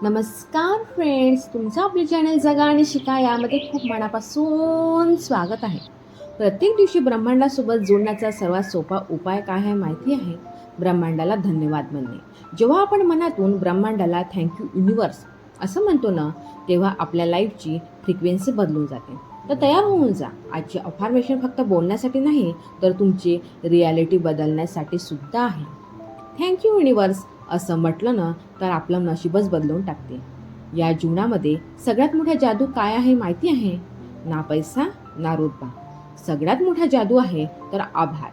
नमस्कार फ्रेंड्स, तुमचं आपले चॅनल जगा आणि शिका यामध्ये खूप मनापासून स्वागत आहे. प्रत्येक दिवशी ब्रह्मांडासोबत जोडण्याचा सर्वात सोपा उपाय काय आहे माहिती आहे? ब्रह्मांडाला धन्यवाद म्हणणे. जेव्हा आपण मनातून ब्रह्मांडाला थँक्यू युनिवर्स असं म्हणतो ना, तेव्हा आपल्या लाईफची फ्रिक्वेन्सी बदलून जाते. तर तयार होऊन जा. आजची अफर्मेशन फक्त बोलण्यासाठी नाही, तर तुमची रियालिटी बदलण्यासाठी सुद्धा आहे. थँक्यू युनिवर्स असं म्हटलं ना, तर आपलं नशीबच बदलून टाकते. या जीवनामध्ये सगळ्यात मोठा जादू काय आहे माहिती आहे? ना पैसा ना रुतबा. सगळ्यात मोठा जादू आहे तर आभार.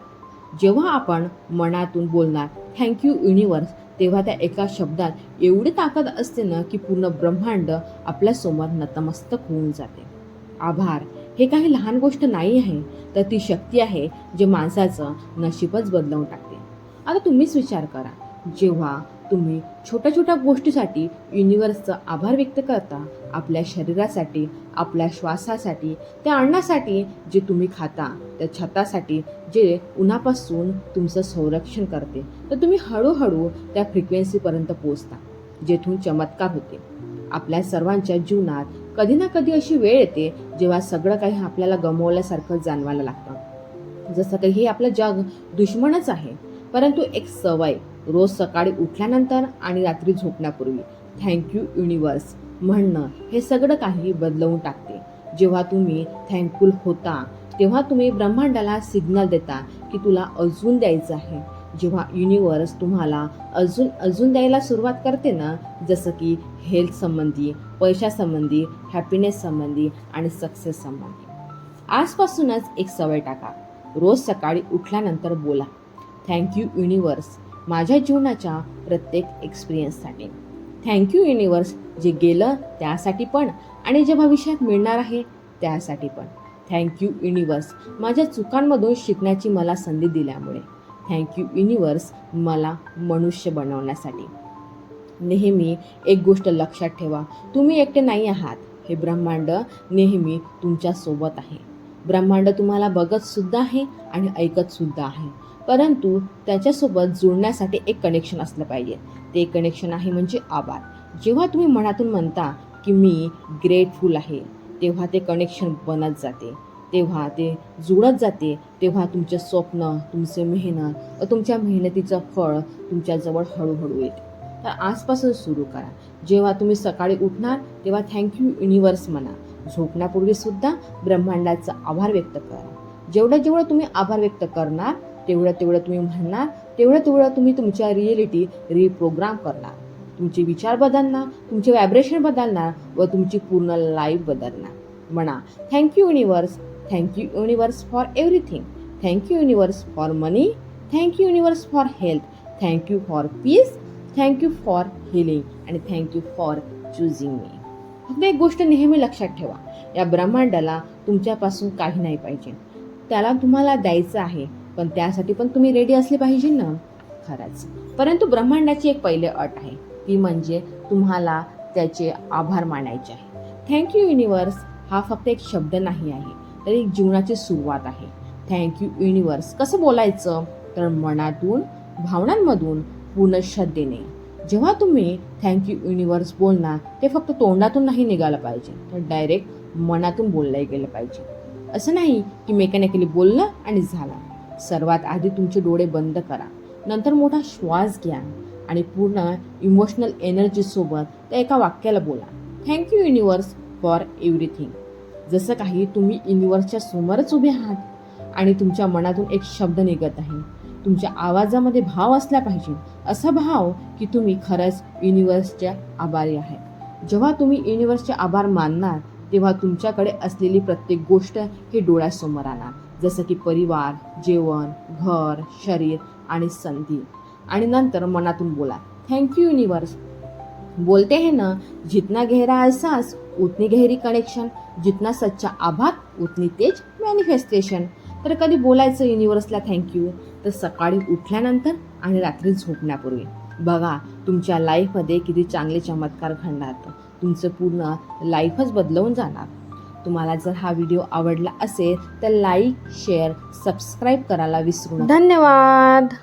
जेव्हा आपण मनातून बोलणार थँक्यू युनिवर्स, तेव्हा त्या एका शब्दात एवढी ताकद असते ना, की पूर्ण ब्रह्मांड आपल्यासमोर नतमस्तक होऊन जाते. आभार हे काही लहान गोष्ट नाही आहे, तर ती शक्ती आहे जे माणसाचं नशीबच बदलवून टाकते. आता तुम्हीच विचार करा, जेव्हा तुम्ही छोट्या छोट्या गोष्टीसाठी युनिवर्सचा आभार व्यक्त करता, आपल्या शरीरासाठी, आपल्या श्वासासाठी, त्या अन्नासाठी जे तुम्ही खाता, त्या छतासाठी जे उन्हापासून तुमचं संरक्षण करते, तर तुम्ही हळूहळू त्या फ्रिक्वेन्सीपर्यंत पोहोचता, जेथून चमत्कार होते. आपल्या सर्वांच्या जीवनात कधी ना कधी अशी वेळ येते जेव्हा सगळं काही आपल्याला गमावल्यासारखं जाणवायला लागतं. जसं काही हे आपलं जग दुश्मनच आहे, परंतु एक सवय, रोज सकाळी उठल्यानंतर आणि रात्री झोपण्यापूर्वी थँक्यू युनिवर्स म्हणणं हे सगळं काही बदलवून टाकते. जेव्हा तुम्ही थँकफुल होता, तेव्हा तुम्ही ब्रह्मांडाला सिग्नल देता की तुला अजून द्यायचं आहे. जेव्हा युनिवर्स तुम्हाला अजून अजून द्यायला सुरुवात करते ना, जसं की हेल्थ संबंधी, पैशासंबंधी, हॅपीनेस संबंधी आणि सक्सेस संबंधी, आजपासूनच एक सवय टाका. रोज सकाळी उठल्यानंतर बोला, थँक्यू युनिवर्स माझ्या जीवनाच्या प्रत्येक एक्सपिरियन्ससाठी. थँक्यू युनिवर्स जे गेलं त्यासाठी पण, आणि जे भविष्यात मिळणार आहे त्यासाठी पण. थँक्यू युनिवर्स माझ्या चुकांमधून शिकण्याची मला संधी दिल्यामुळे. थँक्यू युनिवर्स मला मनुष्य बनवण्यासाठी. नेहमी एक गोष्ट लक्षात ठेवा, तुम्ही एकटे नाही आहात. हे ब्रह्मांड नेहमी तुमच्यासोबत आहे. ब्रह्मांड तुम्हाला बघत सुद्धा आहे आणि ऐकत सुद्धा आहे, परंतु त्याच्यासोबत जोडण्यासाठी एक कनेक्शन असलं पाहिजे. ते कनेक्शन आहे म्हणजे आभार. जेव्हा तुम्ही मनातून म्हणता की मी ग्रेटफुल आहे, तेव्हा ते कनेक्शन बनत जाते, तेव्हा ते जुळत जाते. तेव्हा तुमचे स्वप्न, तुमचे मेहनत व तुमच्या मेहनतीचं फळ तुमच्याजवळ हळूहळू येते. तर आजपासून सुरू करा. जेव्हा तुम्ही सकाळी उठणार तेव्हा थँक्यू युनिवर्स म्हणा. झोपण्यापूर्वी सुद्धा ब्रह्मांडाचा आभार व्यक्त करा. जेवढं तुम्ही आभार व्यक्त करणार, तेवढं तुम्ही म्हणणार, तेवढं तुम्ही तुमच्या रिॲलिटी रिप्रोग्राम करणार. तुमचे विचार बदलणार, तुमचे व्हायब्रेशन बदलणार व तुमची पूर्ण लाईफ बदलणार. म्हणा, thank you universe. Thank you universe for everything. Thank you universe for money. Thank you universe for health. Thank you for piece. Thank you for healing आणि थँक्यू फॉर चूजिंग मी. फक्त एक गोष्ट नेहमी लक्षात ठेवा, या ब्रह्मांडाला तुमच्यापासून काही नाही पाहिजे. त्याला तुम्हाला द्यायचं आहे, पण त्यासाठी पण तुम्ही रेडी असले पाहिजे ना. खरंच, परंतु ब्रह्मांडाची एक पहिले अट आहे, ती म्हणजे तुम्हाला त्याचे आभार मानायचे आहे. थँक्यू युनिवर्स हा फक्त एक शब्द नाही आहे, तर एक जीवनाची सुरुवात आहे. थँक्यू युनिवर्स कसं बोलायचं? तर मनातून, भावनांमधून, पूर्ण श्रद्धेने. जेव्हा तुम्ही थँक्यू युनिवर्स बोलणार, ते फक्त तोंडातून नाही निघालं पाहिजे, तर डायरेक्ट मनातून बोललं गेलं पाहिजे. असं नाही की मेकॅनिकली बोललं आणि झालं. सर्वात आधी तुमचे डोळे बंद करा, नंतर मोठा श्वास घ्या आणि पूर्ण इमोशनल एनर्जीसोबत त्या एका वाक्याला बोला, थँक्यू युनिवर्स फॉर एव्हरीथिंग. जसं काही तुम्ही युनिवर्सच्या समोरच उभे आहात आणि तुमच्या मनातून एक शब्द निघत आहे. तुमच्या आवाजामध्ये भाव असला पाहिजे, असा भाव की तुम्ही खरंच युनिवर्सच्या आभारी आहे. जेव्हा तुम्ही युनिवर्सचे आभार मानणार, तेव्हा तुमच्याकडे असलेली प्रत्येक गोष्ट हे डोळ्यासमोर आणणार. जसं की परिवार, जेवण, घर, शरीर आणि संधी. आणि नंतर मनातून बोला, थँक्यू युनिवर्स. बोलते हैं ना, जितना गहरा एहसास उतनी गहरी कनेक्शन, जितना सच्चा आभार उतनी तेज मॅनिफेस्टेशन. तर कधी बोलायचं युनिवर्सला थँक्यू? तर सकाळी उठल्यानंतर आणि रात्री झोपण्यापूर्वी. बघा, तुमच्या लाईफमध्ये किती चांगले चमत्कार घडणार. तुमचं पूर्ण लाईफच बदलवून जाणार. तुम्हाला जर हा व्हिडिओ आवडला असेल तर लाईक, शेअर, सबस्क्राईब करायला विसरू नका. धन्यवाद.